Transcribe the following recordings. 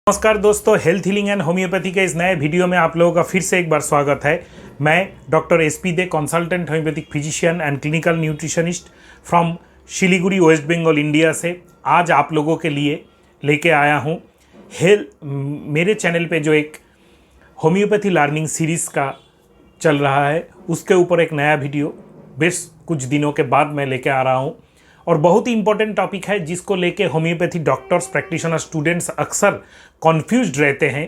नमस्कार दोस्तों, health healing and homeopathy के इस नए वीडियो में आप लोगों का फिर से एक बार स्वागत है। मैं doctor SP De, consultant homeopathic physician and clinical nutritionist from Siliguri, West Bengal, India से आज आप लोगों के लिए लेके आया हूँ मेरे चैनल पे जो एक होम्योपैथी लर्निंग सीरीज़ का चल रहा है उसके ऊपर एक नया वीडियो बेश कुछ दिनों के बाद मैं लेके आ रहा हूँ। और बहुत ही इंपॉर्टेंट टॉपिक है जिसको लेके होम्योपैथी डॉक्टर्स, प्रैक्टिशनर, स्टूडेंट्स अक्सर कन्फ्यूज्ड रहते हैं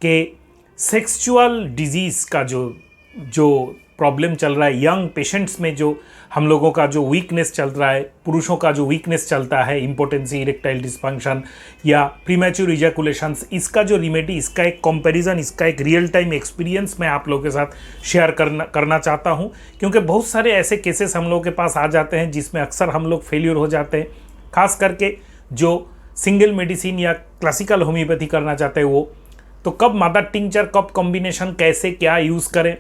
कि सेक्सुअल डिजीज़ का जो प्रॉब्लम चल रहा है, यंग पेशेंट्स में जो हम लोगों का जो वीकनेस चल रहा है, पुरुषों का जो वीकनेस चलता है, इम्पोटेंसी, इरेक्टाइल डिस्फंक्शन या प्रीमैच्योर इजैकुलेशंस, इसका जो रिमेडी, इसका एक कंपैरिजन, इसका एक रियल टाइम एक्सपीरियंस मैं आप लोगों के साथ शेयर करना चाहता हूं। क्योंकि बहुत सारे ऐसे केसेस हम लोगों के पास आ जाते हैं जिसमें अक्सर हम लोग फेल्यूर हो जाते हैं, खास करके जो सिंगल मेडिसिन या क्लासिकल होम्योपैथी करना चाहते हैं वो। तो कब मदर टिंचर, कब कॉम्बिनेशन, कैसे क्या यूज़ करें,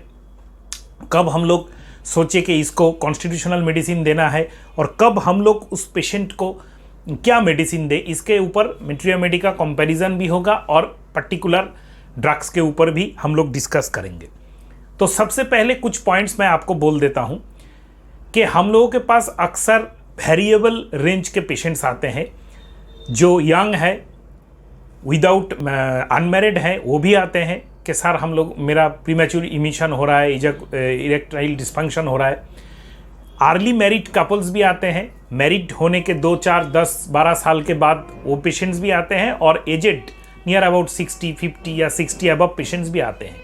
कब हम लोग सोचे कि इसको कॉन्स्टिट्यूशनल मेडिसिन देना है और कब हम लोग उस पेशेंट को क्या मेडिसिन दें, इसके ऊपर मेट्रियोमेडी का कंपैरिजन भी होगा और पर्टिकुलर ड्रग्स के ऊपर भी हम लोग डिस्कस करेंगे। तो सबसे पहले कुछ पॉइंट्स मैं आपको बोल देता हूं कि हम लोगों के पास अक्सर वेरिएबल रेंज के पेशेंट्स आते हैं। जो यंग है, विदाउट अनमैरिड है, वो भी आते हैं कि सर हम लोग, मेरा प्रीमैच्योर इमिशन हो रहा है, इरेक्टाइल डिस्फंक्शन हो रहा है। अर्ली मैरिड कपल्स भी आते हैं, मैरिड होने के 2, 4, 10, 12 साल के बाद वो पेशेंट्स भी आते हैं, और एजेड नियर अबाउट 60, 50 या 60 अबव पेशेंट्स भी आते हैं।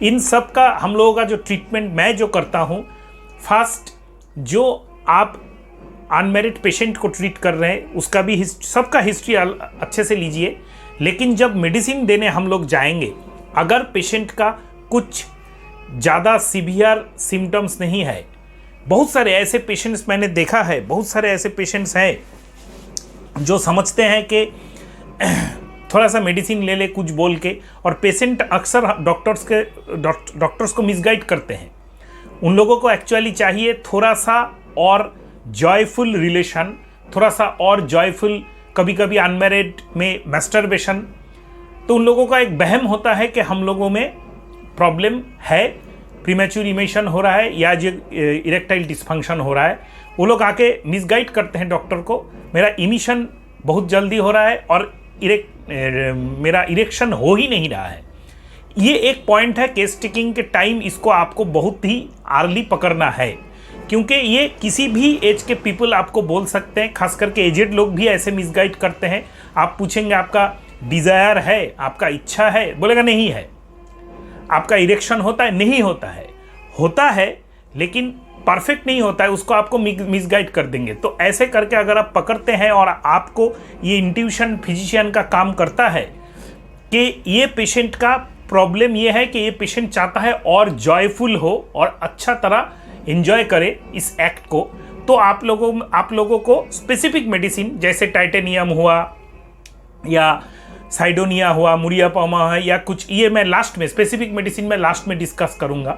इन सब का हम लोगों का जो ट्रीटमेंट मैं जो करता हूँ, फर्स्ट जो आप अनमैरिड पेशेंट को ट्रीट कर रहे हैं उसका भी सबका हिस्ट्री अच्छे से लीजिए। लेकिन जब मेडिसिन देने हम लोग जाएंगे, अगर पेशेंट का कुछ ज़्यादा सीवियर सिम्टम्स नहीं है, बहुत सारे ऐसे पेशेंट्स मैंने देखा है, बहुत सारे ऐसे पेशेंट्स हैं जो समझते हैं कि थोड़ा सा मेडिसिन ले ले कुछ बोल के, और पेशेंट अक्सर डॉक्टर्स को मिसगाइड करते हैं। उन लोगों को एक्चुअली चाहिए थोड़ा सा और जॉयफुल रिलेशन, थोड़ा सा और जॉयफुल, कभी कभी अनमैरिड में मैस्टरबेशन। तो उन लोगों का एक वहम होता है कि हम लोगों में प्रॉब्लम है, प्रीमैच्योर इमिशन हो रहा है या जो इरेक्टाइल डिस्फंक्शन हो रहा है। वो लोग आके मिसगाइड करते हैं डॉक्टर को, मेरा इमिशन बहुत जल्दी हो रहा है और मेरा इरेक्शन हो ही नहीं रहा है। ये एक पॉइंट है केस टेकिंग के टाइम, इसको आपको बहुत ही अर्ली पकड़ना है, क्योंकि ये किसी भी एज के पीपल आपको बोल सकते हैं, खास करके एजेड लोग भी ऐसे मिसगाइड करते हैं। आप पूछेंगे आपका डिज़ायर है, आपका इच्छा है, बोलेगा नहीं है। आपका इरेक्शन होता है, नहीं होता है, होता है लेकिन परफेक्ट नहीं होता है, उसको आपको मिसगाइड कर देंगे। तो ऐसे करके अगर आप पकड़ते हैं और आपको ये इंट्यूशन फिजिशियन का काम करता है कि ये पेशेंट का प्रॉब्लम ये है कि ये पेशेंट चाहता है और जॉयफुल हो और अच्छा तरह एंजॉय करे इस एक्ट को, तो आप लोगों को स्पेसिफिक मेडिसिन जैसे टाइटेनियम हुआ या साइडोनिया हुआ, मुरियापामा है या कुछ, ये मैं लास्ट में स्पेसिफिक मेडिसिन में लास्ट में डिस्कस करूंगा।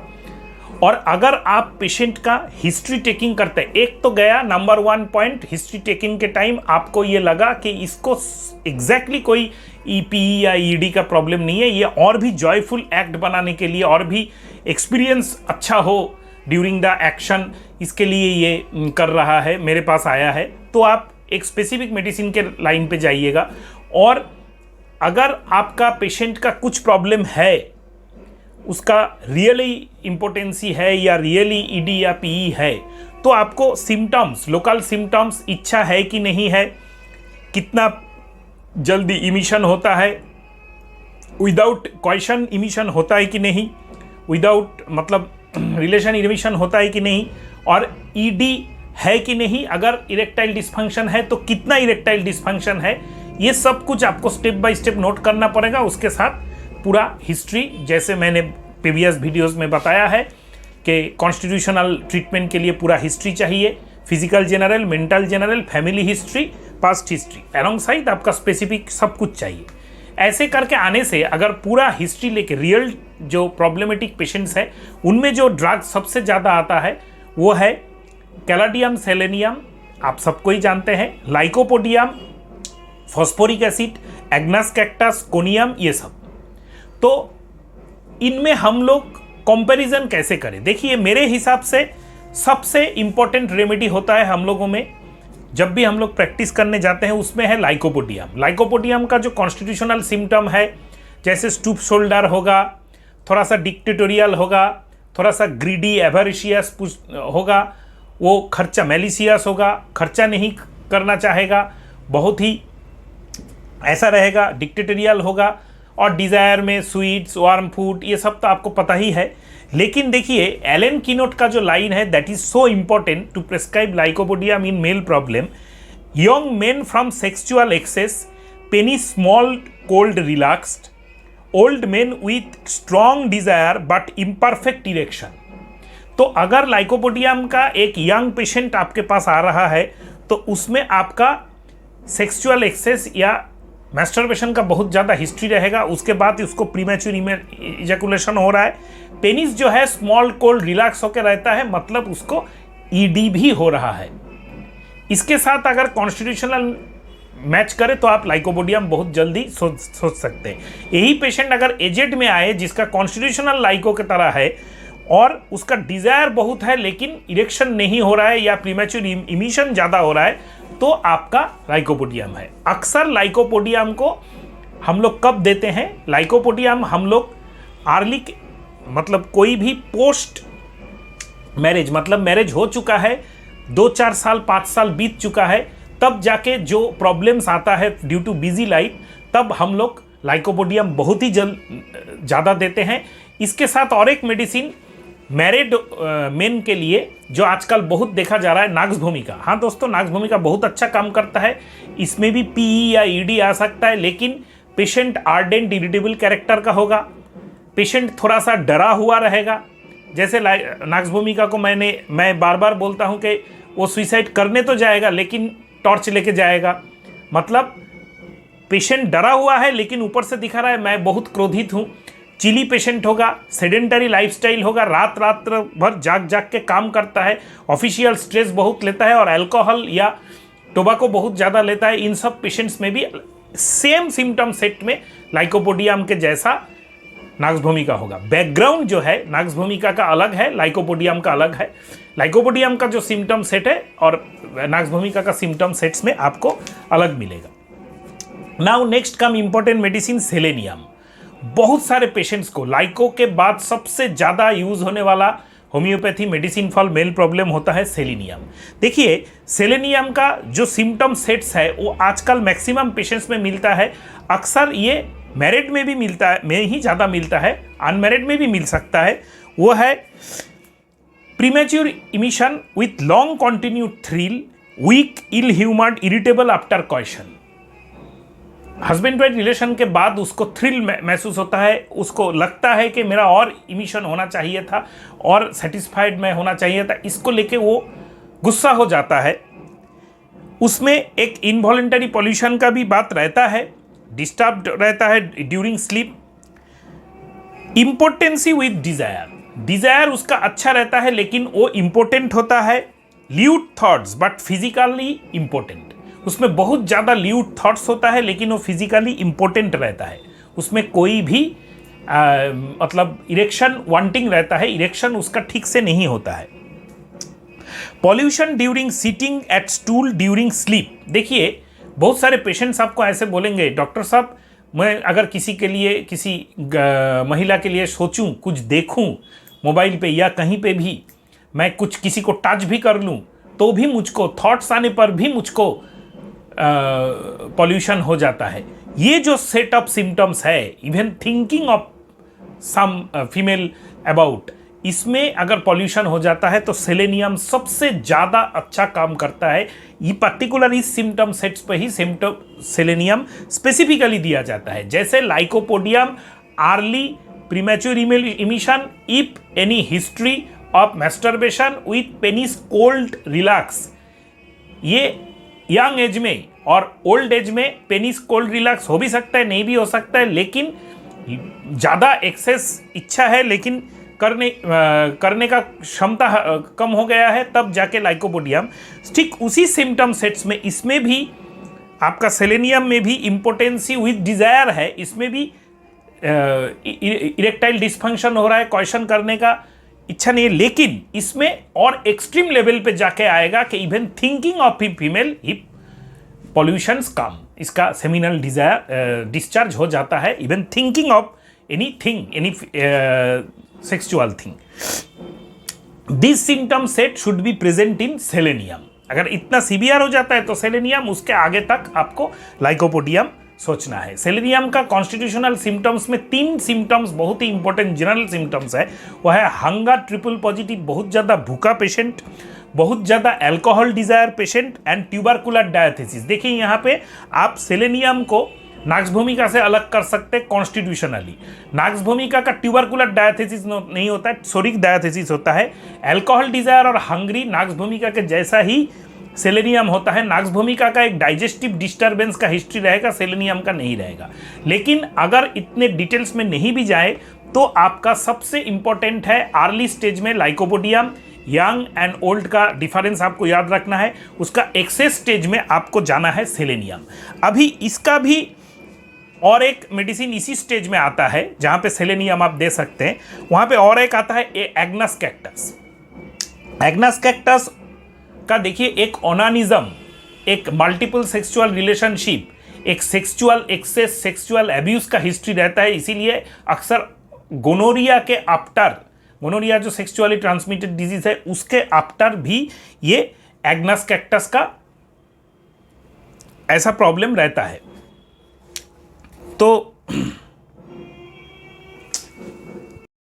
और अगर आप पेशेंट का हिस्ट्री टेकिंग करते हैं, एक तो गया नंबर 1 पॉइंट, हिस्ट्री टेकिंग के टाइम आपको ये लगा कि इसको एग्जैक्टली कोई ईपी या ईडी का प्रॉब्लम नहीं है, ये और भी जॉयफुल एक्ट बनाने के लिए और भी एक्सपीरियंस अच्छा हो ड्यूरिंग द एक्शन, इसके लिए ये कर रहा है, मेरे पास आया है, तो आप एक स्पेसिफिक मेडिसिन के लाइन पे जाइएगा। और अगर आपका पेशेंट का कुछ प्रॉब्लम है, उसका रियली इम्पोटेंसी है या रियली ईडी या पीई है, तो आपको सिम्टम्स, लोकल सिम्टम्स, इच्छा है कि नहीं है, कितना जल्दी इमिशन होता है, विदाउट क्वेश्चन इमिशन होता है कि नहीं, विदाउट मतलब रिलेशन इमिशन होता है कि नहीं, और ईडी है कि नहीं, अगर इरेक्टाइल डिस्फंक्शन है तो कितना इरेक्टाइल डिस्फंक्शन है, ये सब कुछ आपको स्टेप बाय स्टेप नोट करना पड़ेगा। उसके साथ पूरा हिस्ट्री, जैसे मैंने प्रीवियस वीडियोस में बताया है कि कॉन्स्टिट्यूशनल ट्रीटमेंट के लिए पूरा हिस्ट्री चाहिए, physical general, mental general, family history, past history, along side आपका स्पेसिफिक सब कुछ चाहिए। ऐसे करके आने से अगर पूरा हिस्ट्री लेके रियल जो प्रॉब्लमेटिक पेशेंट्स है, उनमें जो ड्रग सबसे ज़्यादा आता है वो है कैलाडियम, सेलेनियम, आप सबको ही जानते हैं, lycopodium, phosphoric acid, agnus cactus, conium, ये सब। तो इनमें हम लोग कंपैरिजन कैसे करें? देखिए, मेरे हिसाब से सबसे इंपॉर्टेंट रेमेडी होता है हम लोगों में, जब भी हम लोग प्रैक्टिस करने जाते हैं, उसमें है लाइकोपोडियम। लाइकोपोडियम का जो कॉन्स्टिट्यूशनल सिम्टम है, जैसे स्टूप शोल्डर होगा, थोड़ा सा डिक्टेटोरियल होगा, थोड़ा सा ग्रीडी एवरिशियस होगा, वो खर्चा मेलिशियस होगा, खर्चा नहीं करना चाहेगा, बहुत ही ऐसा रहेगा, डिक्टेटोरियल होगा, और डिज़ायर में स्वीट्स, वार्म फूड, ये सब तो आपको पता ही है। लेकिन देखिए, एलन कीनोट का जो लाइन है, that is so important to prescribe lycopodium in male problem. Young men from sexual excess, penis small cold relaxed, old men with strong desire but imperfect erection. तो अगर लाइकोपोडियम का एक young patient आपके पास आ रहा है, तो उसमें आपका सेक्सुअल एक्सेस या मैस्टरबेशन का बहुत ज़्यादा हिस्ट्री रहेगा, उसके बाद उसको प्रीमैच्योर इजैकुलेशन हो रहा है, पेनिस जो है स्मॉल कोल्ड रिलैक्स होकर रहता है, मतलब उसको ईडी भी हो रहा है। इसके साथ अगर कॉन्स्टिट्यूशनल मैच करे तो आप लाइकोपोडियम बहुत जल्दी सोच सकते हैं। यही पेशेंट अगर एजेड में आए, जिसका कॉन्स्टिट्यूशनल लाइको की तरह है और उसका डिजायर बहुत है लेकिन इरेक्शन नहीं हो रहा है या प्रीमैच्योर इमिशन ज़्यादा हो रहा है, तो आपका लाइकोपोडियम है। अक्सर लाइकोपोडियम को हम लोग कब देते हैं? लाइकोपोडियम हम लोग अर्ली, मतलब कोई भी पोस्ट मैरिज, मतलब मैरिज हो चुका है, 2-4 साल 5 साल बीत चुका है, तब जाके जो प्रॉब्लम्स आता है ड्यू टू बिजी लाइफ, तब हम लोग लाइकोपोडियम बहुत ही ज़्यादा देते हैं। इसके साथ और एक मेडिसिन मैरिड मेन के लिए जो आजकल बहुत देखा जा रहा है, नाक्स भूमिका। हाँ दोस्तों, नाक्स भूमिका बहुत अच्छा काम करता है। इसमें भी पीई या ईडी आ सकता है, लेकिन पेशेंट आर्डेंट इरिटेबल कैरेक्टर का होगा, पेशेंट थोड़ा सा डरा हुआ रहेगा। जैसे नाक्स भूमिका को मैं बार बार बोलता हूँ कि वो सुइसाइड करने तो जाएगा लेकिन टॉर्च लेके जाएगा, मतलब पेशेंट डरा हुआ है लेकिन ऊपर से दिखा रहा है मैं बहुत क्रोधित हूँ। चिली पेशेंट होगा, सेडेंटरी लाइफस्टाइल होगा, रात भर जाग के काम करता है, ऑफिशियल स्ट्रेस बहुत लेता है और अल्कोहल या टोबैको बहुत ज़्यादा लेता है। इन सब पेशेंट्स में भी सेम सिम्टम सेट में लाइकोपोडियम के जैसा नाक्स भूमिका होगा। बैकग्राउंड जो है नाक्स भूमिका का अलग है, लाइकोपोडियम का अलग है। लाइकोपोडियम का जो सिम्टम सेट है और नाक्स भूमिका का सिम्टम सेट्स में आपको अलग मिलेगा। Now next come important medicine selenium. बहुत सारे पेशेंट्स को लाइको के बाद सबसे ज़्यादा यूज़ होने वाला homeopathy medicine for male problem होता है सेलेनियम। देखिए, सेलेनियम का जो सिम्टम सेट्स है वो आजकल मैक्सिमम पेशेंट्स में मिलता है। अक्सर ये मैरिड में भी मिलता है, में ही ज़्यादा मिलता है, अनमैरिड में भी मिल सकता है। वो है premature emission with long continued thrill, weak, ill humoured, irritable after coition. Husband wife relation के बाद उसको थ्रिल महसूस होता है, उसको लगता है कि मेरा और इमिशन होना चाहिए था और सेटिस्फाइड मैं होना चाहिए था, इसको लेके वो गुस्सा हो जाता है। उसमें एक इनवॉलेंटरी पॉल्यूशन का भी बात रहता है, डिस्टर्ब रहता है during sleep. Impotency with desire उसका अच्छा रहता है लेकिन वो इम्पोर्टेंट होता है। Lewd thoughts but physically important, उसमें बहुत ज़्यादा ल्यूड थॉट्स होता है लेकिन वो फिजिकली इम्पोर्टेंट रहता है। उसमें कोई भी मतलब इरेक्शन वांटिंग रहता है, इरेक्शन उसका ठीक से नहीं होता है। Pollution during sitting at stool during sleep. देखिए, बहुत सारे पेशेंट्स आपको ऐसे बोलेंगे, डॉक्टर साहब मैं अगर किसी के लिए, किसी महिला के लिए सोचूं, कुछ देखूं मोबाइल पे या कहीं पे भी, मैं कुछ किसी को टच भी कर लूं तो भी मुझको थॉट्स आने पर भी मुझको पॉल्यूशन हो जाता है। ये जो सेट ऑफ सिम्टम्स है, even thinking of some female about, इसमें अगर पॉल्यूशन हो जाता है तो सेलेनियम सबसे ज़्यादा अच्छा काम करता है। ये पर्टिकुलर इस सिम्टम सेट्स पे ही सेलेनियम स्पेसिफिकली दिया जाता है। जैसे lycopodium early premature emission if any history of masturbation with penis cold relax. ये यंग एज में और ओल्ड एज में पेनिस कोल्ड रिलैक्स हो भी सकता है, नहीं भी हो सकता है, लेकिन ज़्यादा एक्सेस इच्छा है लेकिन करने का क्षमता कम हो गया है, तब जाके लाइकोपोडियम। ठीक उसी सिम्टम सेट्स में इसमें भी आपका सेलेनियम में भी इम्पोटेंसी विद डिजायर है, इसमें भी इरेक्टाइल डिस्फंक्शन हो रहा है, क्वेश्चन करने का इच्छा नहीं है, लेकिन इसमें और एक्सट्रीम लेवल पे जाके आएगा कि even thinking of female hip pollutions come, इसका सेमिनल डिजायर डिस्चार्ज हो जाता है, even thinking of anything, any sexual thing. This symptom set should be present in selenium. अगर इतना सीवियर हो जाता है तो सेलेनियम, उसके आगे तक आपको लाइकोपोडियम सोचना है। सेलेनियम का कॉन्स्टिट्यूशनल सिम्टम्स में 3 सिम्टम्स बहुत ही इंपॉर्टेंट जनरल सिम्टम्स है। वह है हंगर ट्रिपल पॉजिटिव, बहुत ज़्यादा भूखा पेशेंट, बहुत ज़्यादा alcohol desire patient and tubercular diathesis. देखिए यहाँ पे आप सेलेनियम को नाक्स भूमिका से अलग कर सकते हैं कॉन्स्टिट्यूशनली। नाक्स भूमिका का ट्यूबरकुलर डायथेसिस नहीं होता है, सोरिक डायथेसिस होता है। अल्कोहल डिजायर और हंग्री नाक्स भूमिका के जैसा ही सेलेनियम होता है। नाक्स भूमिका का एक डाइजेस्टिव डिस्टर्बेंस का हिस्ट्री रहेगा, सेलेनियम का नहीं रहेगा। लेकिन अगर इतने डिटेल्स में नहीं भी जाए तो आपका सबसे इंपॉर्टेंट है अर्ली स्टेज में लाइकोपोडियम। यंग एंड ओल्ड का डिफरेंस आपको याद रखना है। उसका एक्सेस स्टेज में आपको जाना है सेलेनियम। अभी इसका भी और एक मेडिसिन इसी स्टेज में आता है जहां पे सेलेनियम आप दे सकते हैं। वहां पे और एक आता है एग्नस कैक्टस। एग्नस कैक्टस का देखिए एक ओनानिज्म, एक मल्टीपल सेक्सुअल रिलेशनशिप, एक सेक्सुअल एक्सेस, सेक्सुअल एब्यूज का हिस्ट्री रहता है। इसीलिए अक्सर गोनोरिया के आफ्टर, गोनोरिया जो सेक्सुअली ट्रांसमिटेड डिजीज है उसके आफ्टर भी ये एग्नस कैक्टस का ऐसा प्रॉब्लम रहता है। तो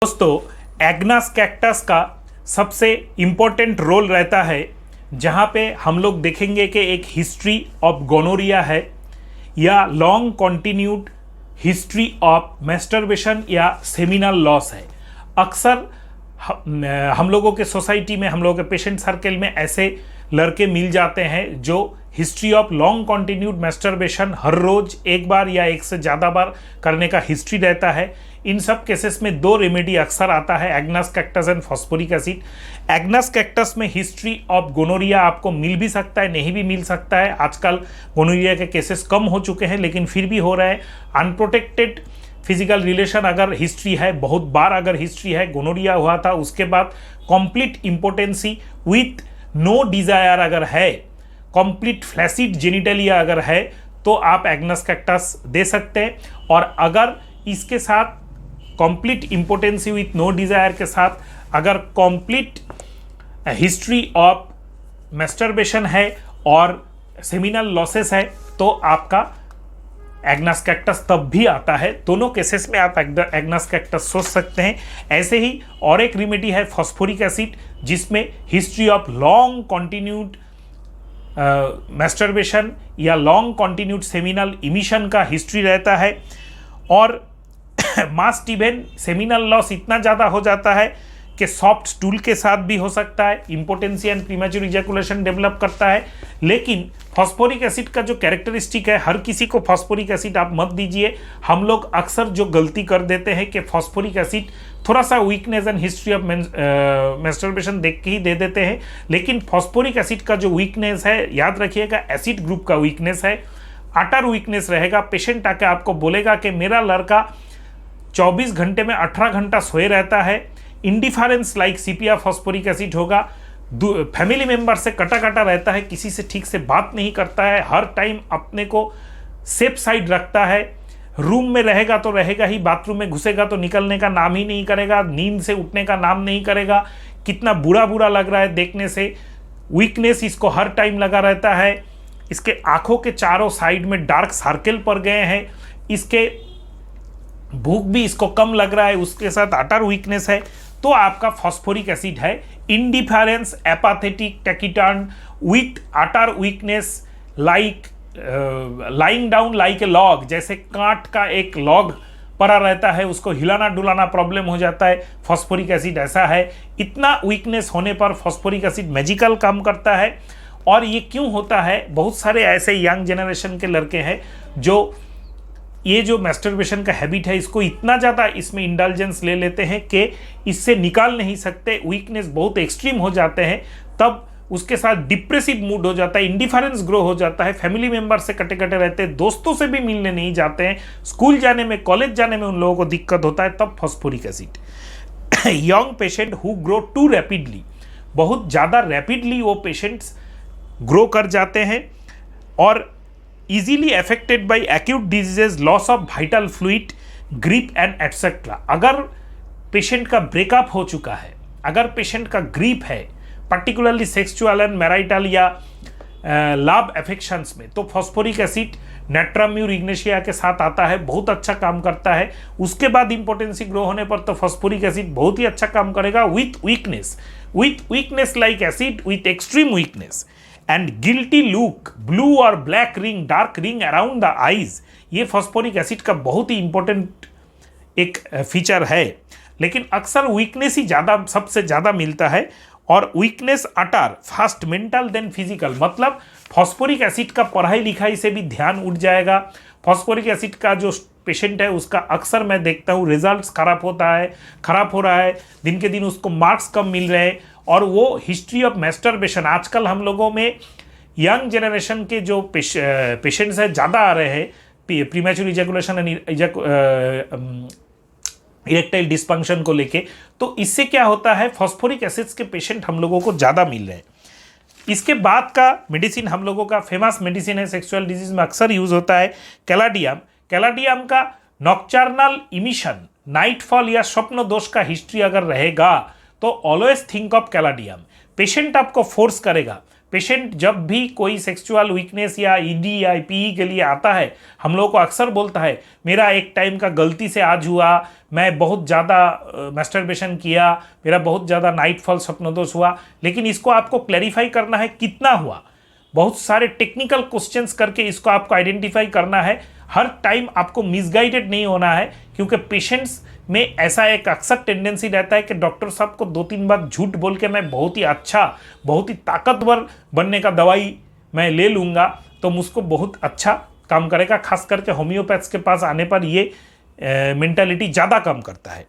दोस्तों एग्नस कैक्टस का सबसे इंपॉर्टेंट रोल रहता है जहाँ पे हम लोग देखेंगे कि एक हिस्ट्री ऑफ गोनोरिया है या long continued history of masturbation या सेमिनल लॉस है। अक्सर हम लोगों के सोसाइटी में, हम लोगों के पेशेंट सर्कल में ऐसे लड़के मिल जाते हैं जो history of long continued masturbation हर रोज एक बार या एक से ज़्यादा बार करने का हिस्ट्री रहता है। इन सब केसेस में 2 रेमेडी अक्सर आता है, agnus cactus and phosphoric acid. Agnus cactus में हिस्ट्री ऑफ गोनोरिया आपको मिल भी सकता है, नहीं भी मिल सकता है। आजकल गोनोरिया के केसेस कम हो चुके हैं लेकिन फिर भी हो रहा है। अनप्रोटेक्टेड फिजिकल रिलेशन अगर हिस्ट्री है, बहुत बार अगर हिस्ट्री है, गोनोरिया हुआ था, उसके बाद complete impotency with no desire अगर है, कंप्लीट फ्लैसिड जेनिटलिया अगर है, तो आप एग्नस कैक्टस दे सकते हैं। और अगर इसके साथ complete impotency with no desire के साथ अगर कंप्लीट हिस्ट्री ऑफ मैस्टरबेशन है और सेमिनल लॉसेस है तो आपका एग्नस कैक्टस तब भी आता है। दोनों केसेस में आप एग्नस कैक्टस सोच सकते हैं। ऐसे ही और एक रेमेडी है फॉस्फोरिक एसिड, जिसमें history of long continued masturbation या लॉन्ग कॉन्टिन्यूड सेमिनल इमिशन का हिस्ट्री रहता है। और मास्ट इवेन सेमिनल लॉस इतना ज़्यादा हो जाता है कि सॉफ्ट स्टूल के साथ भी हो सकता है, impotency and premature ejaculation develop करता है। लेकिन फॉस्फोरिक एसिड का जो कैरेक्टरिस्टिक है, हर किसी को फॉस्फोरिक एसिड आप मत दीजिए। हम लोग अक्सर जो गलती कर देते हैं कि फॉस्फोरिक एसिड थोड़ा सा weakness and history of masturbation देख के ही दे देते हैं। लेकिन फॉस्फोरिक एसिड का जो वीकनेस है, याद रखिएगा एसिड ग्रुप का वीकनेस है, अटर वीकनेस रहेगा। पेशेंट आके आपको बोलेगा कि मेरा लड़का 24 घंटे में 18 घंटा सोए रहता है, इंडिफरेंस लाइक सीपिया फॉस्फोरिक एसिड होगा, फैमिली मेंबर से कटा कटा रहता है, किसी से ठीक से बात नहीं करता है, हर टाइम अपने को सेफ साइड रखता है, रूम में रहेगा तो रहेगा ही, बाथरूम में घुसेगा तो निकलने का नाम ही नहीं करेगा, नींद से उठने का नाम नहीं करेगा। कितना बुरा बुरा लग रहा है देखने से। वीकनेस इसको हर टाइम लगा रहता है, इसके आंखों के चारों साइड में डार्क सर्कल पड़ गए हैं, इसके भूख भी इसको कम लग रहा है, उसके साथ अटर वीकनेस है, तो आपका फॉस्फोरिक एसिड है। Indifference, apathetic, taciturn with utter weakness like lying down like a log, जैसे कांट का एक लॉग पड़ा रहता है, उसको हिलाना डुलाना प्रॉब्लम हो जाता है, फॉस्फोरिक एसिड ऐसा है। इतना वीकनेस होने पर फॉस्फोरिक एसिड मैजिकल काम करता है। और ये क्यों होता है? बहुत सारे ऐसे यंग जनरेशन के लड़के हैं जो ये जो मैस्टरबेशन का हैबिट है, इसको इतना ज़्यादा इसमें इंडल्जेंस ले लेते हैं कि इससे निकाल नहीं सकते, वीकनेस बहुत एक्सट्रीम हो जाते हैं। तब उसके साथ डिप्रेसिव मूड हो जाता है, इंडिफरेंस ग्रो हो जाता है, फैमिली मेंबर से कटे कटे रहते हैं, दोस्तों से भी मिलने नहीं जाते हैं, स्कूल जाने में, कॉलेज जाने में उन लोगों को दिक्कत होता है, तब phosphoric acid. Young patient who grow too rapidly, बहुत ज़्यादा रैपिडली वो पेशेंट्स ग्रो कर जाते हैं और easily affected by acute diseases, loss of vital fluid, grip and etcetera. अगर पेशेंट का ब्रेकअप हो चुका है, अगर पेशेंट का ग्रीप है, पर्टिकुलरली सेक्सुअल एंड मैरिटल या लव अफेक्शंस में, तो फॉस्फोरिक एसिड नेट्राम्यूर इग्नेशिया के साथ आता है, बहुत अच्छा काम करता है। उसके बाद इंपोर्टेंसी ग्रो होने पर तो फॉस्फोरिक एसिड बहुत ही अच्छा काम करेगा with weakness like acid, with extreme weakness and guilty look, blue और black ring, dark ring around the eyes, ये फॉस्फोरिक एसिड का बहुत ही इंपॉर्टेंट एक फीचर है। लेकिन अक्सर वीकनेस ही ज़्यादा, सबसे ज़्यादा मिलता है और weakness utter first mental then physical, मतलब फॉस्फोरिक एसिड का पढ़ाई लिखाई से भी ध्यान उठ जाएगा। फॉस्फोरिक एसिड का जो पेशेंट है उसका अक्सर मैं देखता हूँ रिजल्ट्स खराब हो रहा है, दिन के दिन उसको मार्क्स कम मिल रहे हैं और वो हिस्ट्री ऑफ मैस्टरबेशन, आजकल हम लोगों में यंग जनरेशन के जो पेशेंट्स हैं ज़्यादा आ रहे हैं, premature ejaculation and erectile dysfunction को लेके, तो इससे क्या होता है, फॉस्फोरिक एसिड्स के पेशेंट हम लोगों को ज़्यादा मिल रहे हैं। इसके बाद का मेडिसिन हम लोगों का फेमस मेडिसिन है, सेक्सुअल डिजीज में अक्सर यूज होता है, कैलाडियम। कैलाडियम का नॉक्टर्नल इमिशन, नाइटफॉल या स्वप्न दोष का हिस्ट्री अगर रहेगा तो ऑलवेज थिंक ऑफ कैलाडियम। पेशेंट आपको फोर्स करेगा, पेशेंट जब भी कोई सेक्सुअल वीकनेस या ईडी या पीई के लिए आता है, हम लोगों को अक्सर बोलता है मेरा एक टाइम का गलती से आज हुआ, मैं बहुत ज़्यादा मैस्टरबेशन किया, मेरा बहुत ज़्यादा नाइटफॉल स्वप्नदोष हुआ, लेकिन इसको आपको क्लैरिफाई करना है कितना हुआ, बहुत सारे टेक्निकल क्वेश्चंस करके इसको आपको आइडेंटिफाई करना है। हर टाइम आपको मिसगाइडेड नहीं होना है, क्योंकि पेशेंट्स में ऐसा एक अक्सर टेंडेंसी रहता है कि डॉक्टर साहब को 2-3 बार झूठ बोल के मैं बहुत ही अच्छा, बहुत ही ताकतवर बनने का दवाई मैं ले लूँगा तो मुझको बहुत अच्छा काम करेगा। खास करके होम्योपैथ्स के पास आने पर ये मेंटालिटी ज़्यादा काम करता है।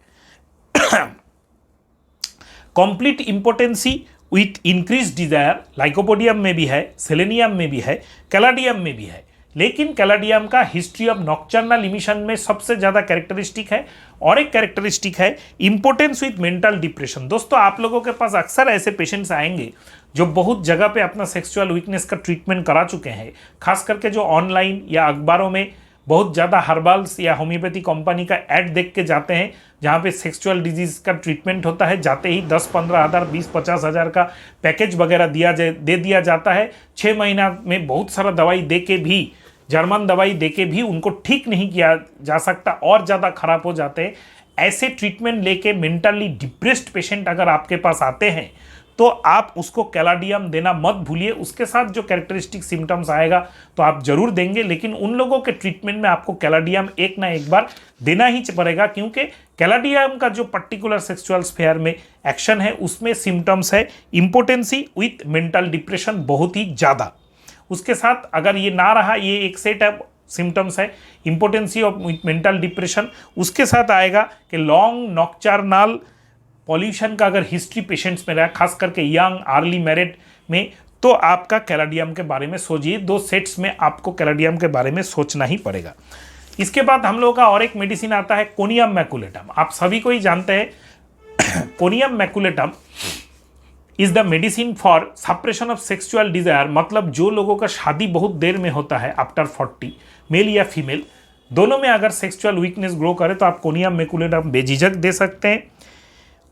Complete importancy with increase desire lycopodium में भी है, सेलेनियम में भी है, कैलाडियम में भी है, लेकिन कैलाडियम का हिस्ट्री ऑफ नॉक्टर्नल इमिशन में सबसे ज़्यादा कैरेक्टरिस्टिक है। और एक कैरेक्टरिस्टिक है इंपोर्टेंस विथ मेंटल डिप्रेशन। दोस्तों, आप लोगों के पास अक्सर ऐसे पेशेंट्स आएंगे जो बहुत जगह पे अपना सेक्सुअल वीकनेस का ट्रीटमेंट करा चुके हैं, खास करके जो ऑनलाइन या अखबारों में बहुत ज़्यादा हर्बल्स या होम्योपैथी कंपनी का ऐड देख के जाते हैं जहाँ पे सेक्सुअल डिजीज़ का ट्रीटमेंट होता है, जाते ही 10-15 हज़ार 20-50 हज़ार का पैकेज वगैरह दे दिया जाता है। 6 महीना में बहुत सारा दवाई दे के भी, जर्मन दवाई देके भी उनको ठीक नहीं किया जा सकता और ज़्यादा खराब हो जाते हैं। ऐसे ट्रीटमेंट लेके मेंटली डिप्रेस्ड पेशेंट अगर आपके पास आते हैं तो आप उसको कैलाडियम देना मत भूलिए। उसके साथ जो कैरेक्टरिस्टिक सिम्टम्स आएगा तो आप जरूर देंगे, लेकिन उन लोगों के ट्रीटमेंट में आपको कैलाडियम एक ना एक बार देना ही पड़ेगा, क्योंकि कैलाडियम का जो पर्टिकुलर सेक्सुअल स्फेयर में एक्शन है उसमें सिम्टम्स है इम्पोर्टेंसी विथ मेंटल डिप्रेशन बहुत ही ज़्यादा। उसके साथ अगर ये ना रहा, ये एक सेट ऑफ सिम्टम्स है इम्पोर्टेंसी ऑफ मेंटल डिप्रेशन, उसके साथ आएगा कि लॉन्ग नॉक्टर्नल पॉल्यूशन का अगर हिस्ट्री पेशेंट्स में रहा, खास करके यंग अर्ली मैरिड में, तो आपका कैलाडियम के बारे में सोचिए। 2 सेट्स में आपको कैलाडियम के बारे में सोचना ही पड़ेगा। इसके बाद हम लोगों का और एक मेडिसिन आता है कोनियम मैकुलेटम। आप सभी को ही जानते हैं conium maculatum is the medicine for suppression of sexual desire. मतलब जो लोगों का शादी बहुत देर में होता है, आफ्टर 40, मेल या फीमेल दोनों में अगर सेक्सुअल वीकनेस ग्रो करे तो आप कोनियम मैकुलेटम बेझिझक दे सकते हैं।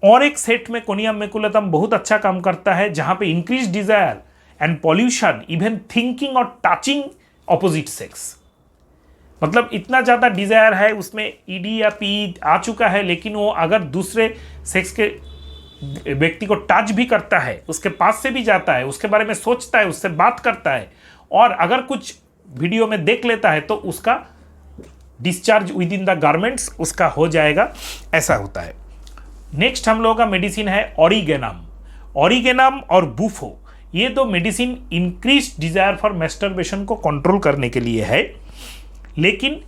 और एक सेट में कोनियम मैकुलेटम बहुत अच्छा काम करता है जहां पे increase desire and pollution, even thinking और टचिंग ऑपोजिट सेक्स। मतलब इतना ज़्यादा डिजायर है उसमें, ईडी या पी आ चुका है, लेकिन वो अगर दूसरे सेक्स के व्यक्ति को टच भी करता है, उसके पास से भी जाता है, उसके बारे में सोचता है, उससे बात करता है, और अगर कुछ वीडियो में देख लेता है तो उसका discharge with in the garments उसका हो जाएगा, ऐसा होता है। नेक्स्ट हम लोगों का मेडिसिन है ऑरिगेनम और बूफो। ये 2 medicine increase desire for masturbation को कंट्रोल करने के लिए है, लेकिन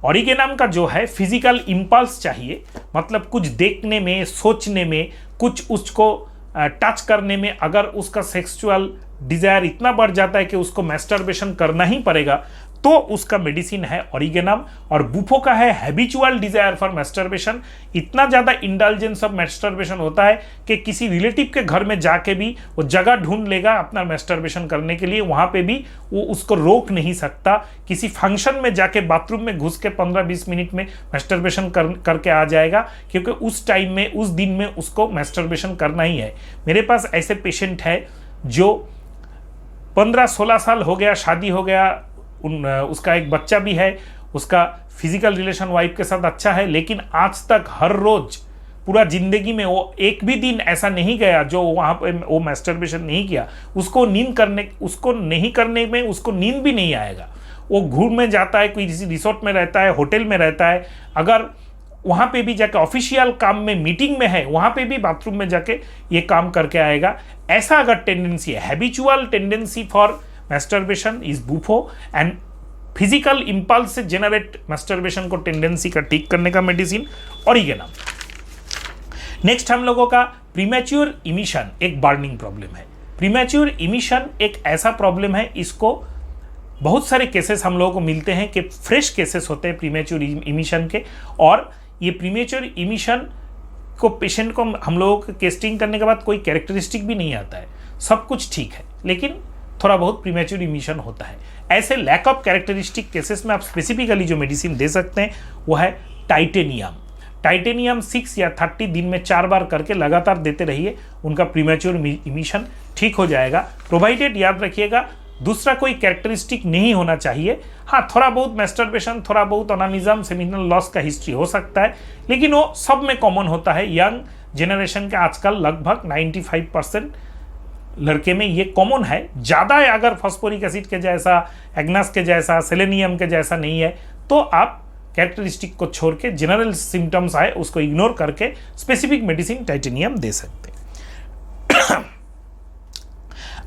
ऑरिगेनम का जो है फिजिकल इंपल्स चाहिए, मतलब कुछ देखने में, सोचने में, कुछ उसको टच करने में अगर उसका सेक्सुअल डिजायर इतना बढ़ जाता है कि उसको मैस्टरबेशन करना ही पड़ेगा, तो उसका मेडिसिन है ऑरिगेनम। और बुफो का है हैबिचुअल डिजायर फॉर मैस्टरबेशन। इतना ज़्यादा इंडल्जेंस ऑफ मैस्टरबेशन होता है कि किसी रिलेटिव के घर में जाके भी वो जगह ढूंढ लेगा अपना मैस्टरबेशन करने के लिए, वहाँ पे भी वो उसको रोक नहीं सकता। किसी फंक्शन में जाके बाथरूम में घुस के 15-20 मिनट में मैस्टरबेशन करके आ जाएगा, क्योंकि उस टाइम में, उस दिन में उसको मैस्टरबेशन करना ही है। मेरे पास ऐसे पेशेंट है जो 15-16 साल हो गया, शादी हो गया, उसका एक बच्चा भी है, उसका फिजिकल रिलेशन वाइफ के साथ अच्छा है, लेकिन आज तक हर रोज पूरा जिंदगी में वो एक भी दिन ऐसा नहीं गया जो वहाँ पे वो मैस्टरबेशन नहीं किया। उसको नहीं करने में उसको नींद भी नहीं आएगा। वो घूम में जाता है, कोई रिसोर्ट में रहता है, होटल में रहता है, अगर वहाँ पे भी जाके ऑफिशियल काम में, मीटिंग में है, वहाँ पे भी बाथरूम में जाके ये काम करके आएगा। ऐसा अगर टेंडेंसी है, habitual tendency for masturbation is bufo and physical impulse से जेनरेट मैस्टरबेशन को टेंडेंसी का ठीक करने का मेडिसिन ऑरिगेनम। नेक्स्ट हम लोगों का प्रीमैच्योर इमिशन एक बर्निंग प्रॉब्लम है। प्रीमैच्योर इमिशन एक ऐसा प्रॉब्लम है, इसको बहुत सारे केसेस हम लोगों को मिलते हैं कि फ्रेश केसेस होते हैं प्रीमैच्योर इमिशन के, और ये प्रीमैच्योर इमिशन को पेशेंट को हम लोगों को टेस्टिंग करने के बाद कोई कैरेक्टरिस्टिक भी नहीं आता है, सब कुछ ठीक है, लेकिन थोड़ा बहुत प्रीमैच्योर इमिशन होता है। ऐसे लैक ऑफ कैरेक्टरिस्टिक केसेस में आप स्पेसिफिकली जो मेडिसिन दे सकते हैं वो है टाइटेनियम। टाइटेनियम 6 या 30 दिन में 4 बार करके लगातार देते रहिए, उनका प्रीमैच्योर इमिशन ठीक हो जाएगा, प्रोवाइडेड, याद रखिएगा, दूसरा कोई कैरेक्टरिस्टिक नहीं होना चाहिए। हाँ, थोड़ा बहुत मैस्टरबेशन, थोड़ा बहुत ओनानिज्म, सेमिनल लॉस का हिस्ट्री हो सकता है, लेकिन वो सब में कॉमन होता है। यंग जनरेशन के आजकल लगभग 95% लड़के में ये कॉमन है। ज़्यादा अगर फॉस्फोरिक एसिड के जैसा, एग्नास के जैसा, सेलेनियम के जैसा नहीं है, तो आप कैरेक्टरिस्टिक को छोड़ के जनरल सिम्टम्स आए उसको इग्नोर करके स्पेसिफिक मेडिसिन टाइटेनियम दे सकते हैं।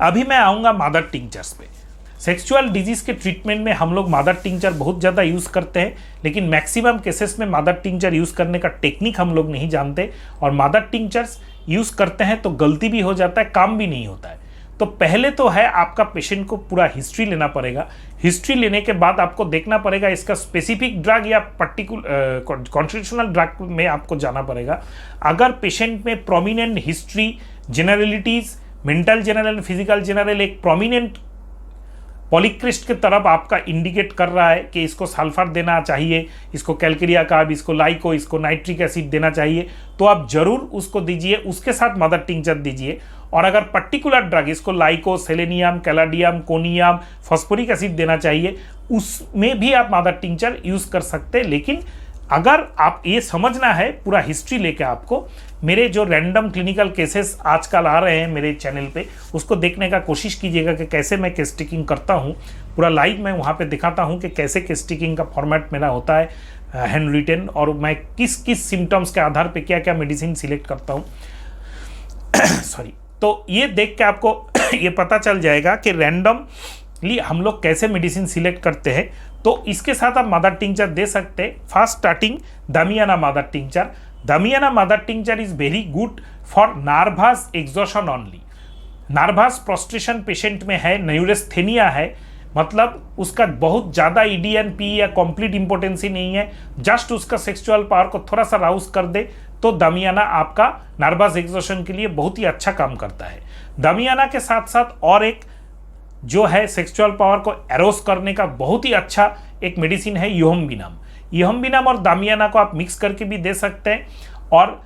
अभी मैं आऊँगा मदर टिंचर्स पे। सेक्सुअल डिजीज के ट्रीटमेंट में हम लोग मदर टिंचर बहुत ज़्यादा यूज़ करते हैं, लेकिन मैक्सिमम केसेस में मदर टिंचर यूज़ करने का टेक्निक हम लोग नहीं जानते, और मदर टिंचर्स यूज़ करते हैं तो गलती भी हो जाता है, काम भी नहीं होता है। तो पहले तो है आपका पेशेंट को पूरा हिस्ट्री लेना पड़ेगा। हिस्ट्री लेने के बाद आपको देखना पड़ेगा इसका स्पेसिफिक ड्रग या पर्टिकुलर कॉन्स्टिट्यूशनल ड्रग में आपको जाना पड़ेगा। अगर पेशेंट में prominent history, generalities, mental general, physical general एक प्रोमिनेंट पॉलीक्रिस्ट की तरफ आपका इंडिकेट कर रहा है कि इसको सल्फर देना चाहिए, इसको कैल्केरिया कार्ब, इसको लाइको, इसको नाइट्रिक एसिड देना चाहिए, तो आप जरूर उसको दीजिए, उसके साथ मदर टिंचर दीजिए। और अगर पर्टिकुलर ड्रग, इसको लाइको, सेलेनियम, कैलाडियम, कोनियम, फॉस्फोरिक एसिड देना चाहिए, उसमें भी आप मदर टिंचर यूज़ कर सकते हैं। लेकिन अगर आप ये समझना है पूरा हिस्ट्री लेके, आपको मेरे जो रैंडम क्लिनिकल केसेस आजकल आ रहे हैं मेरे चैनल पे, उसको देखने का कोशिश कीजिएगा कि कैसे मैं केस टेकिंग करता हूँ। पूरा लाइव मैं वहाँ पे दिखाता हूँ कि कैसे केस टेकिंग का फॉर्मेट मेरा होता है, हैंड रिटेन, और मैं किस किस सिम्टम्स के आधार पे क्या क्या मेडिसिन सिलेक्ट करता हूँ। सॉरी। तो ये देख के आपको ये पता चल जाएगा कि रैंडमली हम लोग कैसे मेडिसिन सिलेक्ट करते हैं। तो इसके साथ आप मदर टिंचर दे सकते हैं। First starting damiana mother tincture. Damiana mother tincture is very good for nervous exhaustion only. Nervous prostration patient में है, न्यूरेस्थेनिया है, मतलब उसका बहुत ज़्यादा EDNP या कंप्लीट इम्पोर्टेंसी नहीं है, जस्ट उसका सेक्सुअल पावर को थोड़ा सा राउस कर दे, तो दामियाना आपका नर्वस एग्जॉशन के लिए बहुत ही अच्छा काम करता है। दामियाना के साथ साथ और एक जो है सेक्सुअल पावर को एरोस करने का बहुत ही अच्छा एक मेडिसिन है यूहम्बिनम। यूहम्बिनम और दामियाना को आप मिक्स करके भी दे सकते हैं। और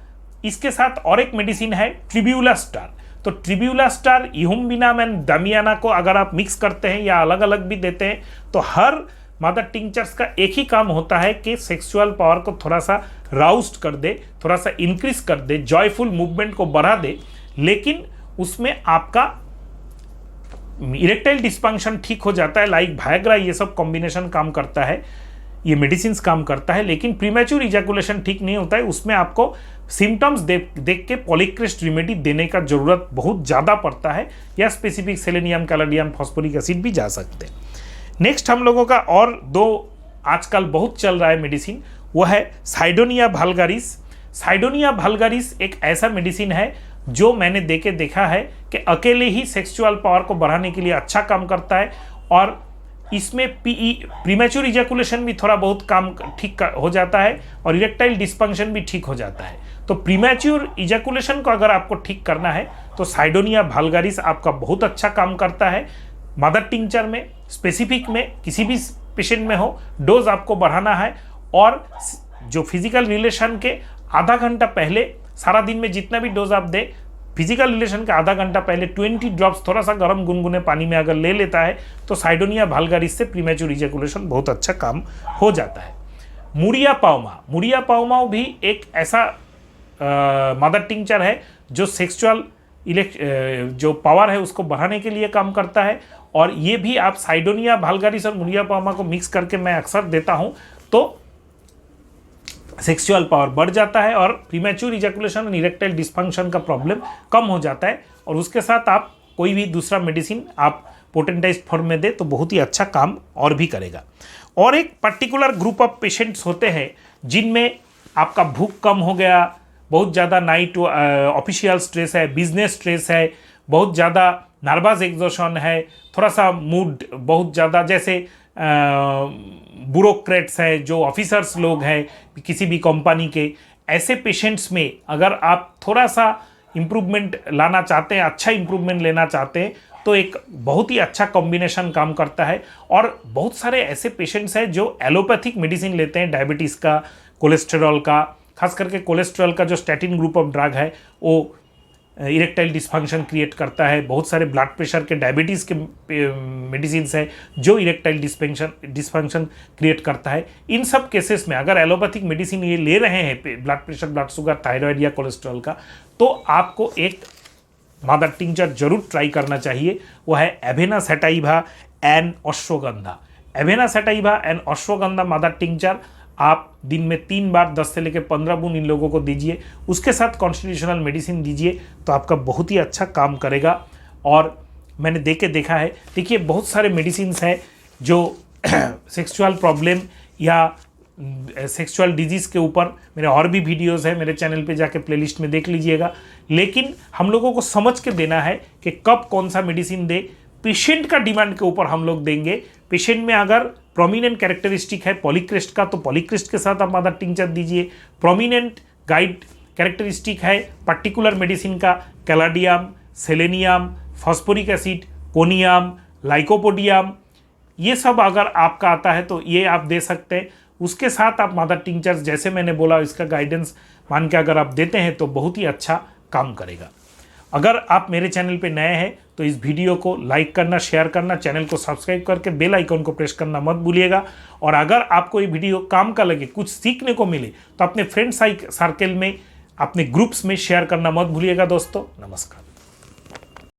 इसके साथ और एक मेडिसिन है ट्रिब्यूलास्टार। तो ट्रिब्यूलास्टार, यूहम्बिनम एंड दामियाना को अगर आप मिक्स करते हैं या अलग अलग भी देते हैं, तो हर मदर टिंचर्स का एक ही काम होता है कि सेक्सुअल पावर को थोड़ा सा राउस्ट कर दे, थोड़ा सा इंक्रीज कर दे, जॉयफुल मूवमेंट को बढ़ा दे, लेकिन उसमें आपका इरेक्टाइल डिस्फंक्शन ठीक हो जाता है। लाइक वायग्रा, ये सब कॉम्बिनेशन काम करता है, ये मेडिसिन काम करता है, लेकिन प्रीमैच्योर इजैकुलेशन ठीक नहीं होता है। उसमें आपको सिम्टम्स देख के पॉलीक्रिस्ट रेमेडी देने का जरूरत बहुत ज़्यादा पड़ता है, या स्पेसिफिक सेलेनियम, कैलाडियम, फॉस्फोरिक एसिड भी जा सकते हैं। नेक्स्ट हम लोगों का और दो आजकल बहुत चल रहा है मेडिसिन, वो है साइडोनिया वल्गारिस। साइडोनिया वल्गारिस एक ऐसा मेडिसिन है जो मैंने देखा है कि अकेले ही सेक्सुअल पावर को बढ़ाने के लिए अच्छा काम करता है, और इसमें प्रीमेच्योर इजैकुलेशन भी थोड़ा बहुत काम ठीक हो जाता है और इरेक्टाइल डिस्फंक्शन भी ठीक हो जाता है। तो प्रीमेच्योर इजैकुलेशन को अगर आपको ठीक करना है तो साइडोनिया वल्गारिस आपका बहुत अच्छा काम करता है। मदर टिंचर में स्पेसिफिक में किसी भी पेशेंट में हो, डोज आपको बढ़ाना है, और जो फिजिकल रिलेशन के आधा घंटा पहले, सारा दिन में जितना भी डोज आप दे, फिजिकल रिलेशन के आधा घंटा पहले 20 ड्रॉप्स थोड़ा सा गर्म गुनगुने पानी में अगर ले लेता है तो साइडोनिया वल्गारिस से प्रीमेच्योर इजैकुलेशन बहुत अच्छा काम हो जाता है। मुरिया पाउमा भी एक ऐसा मदर टिंचर है जो सेक्सुअल जो पावर है उसको बढ़ाने के लिए काम करता है, और ये भी आप साइडोनिया वल्गारिस और मुरिया पाउमा को मिक्स करके मैं अक्सर देता हूँ तो सेक्सुअल पावर बढ़ जाता है और प्रीमेच्योर इजैकुलेशन और इरेक्टाइल डिस्फंक्शन का प्रॉब्लम कम हो जाता है। और उसके साथ आप कोई भी दूसरा मेडिसिन आप पोटेंटाइज्ड फॉर्म में दे तो बहुत ही अच्छा काम और भी करेगा। और एक पर्टिकुलर ग्रुप ऑफ पेशेंट्स होते हैं जिनमें आपका भूख कम हो गया, बहुत ज़्यादा नाइट ऑफिशियल स्ट्रेस है, बिजनेस स्ट्रेस है, बहुत ज़्यादा नर्वस एग्जॉशन है, थोड़ा सा मूड बहुत ज़्यादा, जैसे ब्यूरोक्रेट्स है, जो ऑफिसर्स लोग हैं किसी भी कंपनी के, ऐसे पेशेंट्स में अगर आप थोड़ा सा इम्प्रूवमेंट लाना चाहते हैं, अच्छा इम्प्रूवमेंट लेना चाहते हैं, तो एक बहुत ही अच्छा कॉम्बिनेशन काम करता है। और बहुत सारे ऐसे पेशेंट्स हैं जो एलोपैथिक मेडिसिन लेते हैं, डायबिटीज़ का, कोलेस्ट्रॉल का, खास करके कोलेस्ट्रॉल का जो स्टैटिन ग्रुप ऑफ ड्रग है वो इरेक्टाइल डिस्फंक्शन क्रिएट करता है। बहुत सारे ब्लड प्रेशर के, डायबिटीज़ के मेडिसिन है जो इरेक्टाइल डिस्फंक्शन क्रिएट करता है। इन सब केसेस में अगर एलोपैथिक मेडिसिन ये ले रहे हैं blood pressure, blood sugar, thyroid या कोलेस्ट्रॉल का, तो आपको एक मदर टिंचर जरूर ट्राई करना चाहिए, वो है Avena sativa and ashwagandha. Avena sativa and ashwagandha mother tincture आप दिन में 3 बार 10 से लेकर 15 बूंद इन लोगों को दीजिए, उसके साथ कॉन्स्टिट्यूशनल मेडिसिन दीजिए तो आपका बहुत ही अच्छा काम करेगा। और मैंने देखा है, देखिए बहुत सारे मेडिसिन हैं जो सेक्सुअल प्रॉब्लम या सेक्सुअल डिजीज़ के ऊपर मेरे और भी वीडियोस हैं, मेरे चैनल पे जाके प्लेलिस्ट में देख लीजिएगा। लेकिन हम लोगों को समझ के देना है कि कब कौन सा मेडिसिन दे, पेशेंट का डिमांड के ऊपर हम लोग देंगे। पेशेंट में अगर प्रोमिनेंट कैरेक्टरिस्टिक है पॉलीक्रिस्ट का तो पॉलीक्रिस्ट के साथ आप मदर टिंचर दीजिए। प्रोमिनेंट गाइड कैरेक्टरिस्टिक है पर्टिकुलर मेडिसिन का, caladium, selenium, phosphoric acid, conium, lycopodium, ये सब अगर आपका आता है तो ये आप दे सकते हैं। उसके साथ आप मदर टिंचर्स जैसे मैंने बोला इसका गाइडेंस मान के अगर आप देते हैं तो बहुत ही अच्छा काम करेगा। अगर आप मेरे चैनल पे नए हैं तो इस वीडियो को लाइक करना, शेयर करना, चैनल को सब्सक्राइब करके बेल आइकन को प्रेस करना मत भूलिएगा। और अगर आपको ये वीडियो काम का लगे, कुछ सीखने को मिले, तो अपने फ्रेंड सर्कल में, अपने ग्रुप्स में शेयर करना मत भूलिएगा दोस्तों। नमस्कार।